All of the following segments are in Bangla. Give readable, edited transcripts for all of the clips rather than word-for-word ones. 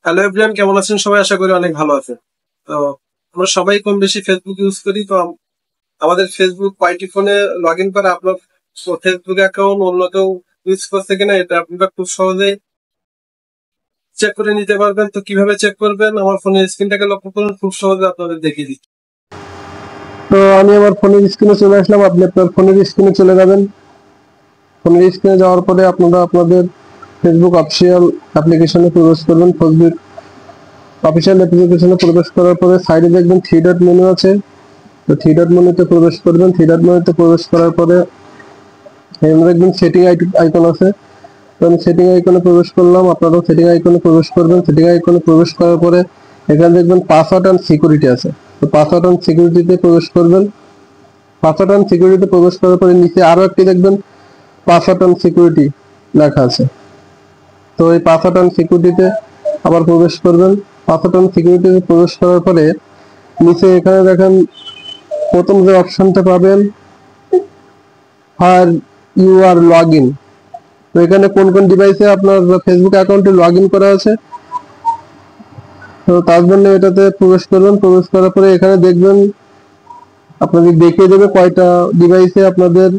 হ্যালো এভরিওয়ান, কেমন আছেন সবাই? আশা করি অনেক ভালো আছেন। তো আমরা সবাই কম বেশি ফেসবুক ইউজ করি। তো আমাদের ফেসবুক কয়টি ফোনে লগ ইন করে আপনার ফেসবুক অ্যাকাউন্ট অন্য কেউ ইউজ করছে কিনা এটা আপনারা খুব সহজেই চেক করে নিতে পারবেন। তো কিভাবে চেক করবেন, আমার ফোনের স্ক্রিনটাকে লক্ষ্য করুন, খুব সহজে আপনাদের দেখিয়ে দিচ্ছি। তো আমি আমার ফোনের স্ক্রিনে চলে আসলাম। আপনি আপনার ফোনের স্ক্রিনে চলে যাবেন। ফোনের স্ক্রিনে যাওয়ার পরে আপনারা আপনাদের ফেসবুক অফিসিয়াল অ্যাপ্লিকেশনে প্রবেশ করবেন। ফেসবুক অফিসিয়াল অ্যাপ্লিকেশনে প্রবেশ করার পরে সাইডে দেখবেন থ্রি ডট মেনু আছে। তো থ্রি ডট মেনুতে প্রবেশ করবেন। থ্রি ডট মেনুতে প্রবেশ করার পরে এখানে দেখবেন সেটিং আইকন আছে। তো আমি সেটিং আইকনে প্রবেশ করলাম। আপনারাও সেটিং আইকনে প্রবেশ করবেন। সেটিং আইকনে প্রবেশ করার পরে এখানে দেখবেন পাসওয়ার্ড অ্যান্ড সিকিউরিটি আছে। তো পাসওয়ার্ড অ্যান্ড সিকিউরিটিতে প্রবেশ করবেন। পাসওয়ার্ড অ্যান্ড সিকিউরিটিতে প্রবেশ করার পরে নিচে আরো একটি দেখবেন পাসওয়ার্ড অ্যান্ড সিকিউরিটি লেখা আছে। তো এই পাসওয়ার্ড অ্যান্ড সিকিউরিটিতে আবার প্রবেশ করবেন। পাসওয়ার্ড অ্যান্ড সিকিউরিটিতে প্রবেশ করার পরে নিচে এখানে দেখেন প্রথম যে অপশনটা পাবেন আর ইউ আর লগ ইন। তো এখানে কোন কোন ডিভাইসে আপনার ফেসবুক অ্যাকাউন্টে লগ ইন করা আছে, তো তার জন্য এটাতে প্রবেশ করবেন। প্রবেশ করার পরে এখানে দেখবেন আপনাদের দেখিয়ে দেবে কয়টা ডিভাইসে আপনাদের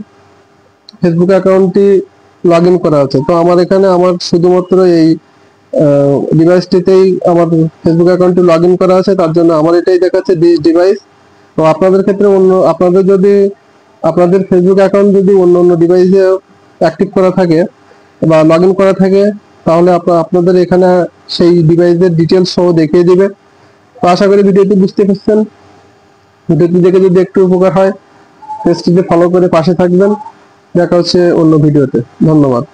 ফেসবুক অ্যাকাউন্টটি লগ ইন করা আছে। তো আমার এখানে আমার শুধুমাত্র এই ডিভাইসটিতেই আমার ফেসবুক অ্যাকাউন্টটি লগ ইন করা আছে, তার জন্য আমার এটাই দেখাচ্ছে দিস ডিভাইস। তো আপনাদের ক্ষেত্রে অন্য আপনাদের যদি আপনাদের ফেসবুক অ্যাকাউন্ট যদি অন্য অন্য ডিভাইসে অ্যাক্টিভ করা থাকে বা লগ ইন করা থাকে, তাহলে আপনাদের এখানে সেই ডিভাইসের ডিটেলস সহ দেখিয়ে দিবে। তো আশা করি ভিডিওটি বুঝতে পারছেন। ভিডিওটি দেখে যদি একটু উপকার হয় পেজটিকে ফলো করে পাশে থাকবেন। দেখা হচ্ছে অন্য ভিডিওতে। ধন্যবাদ।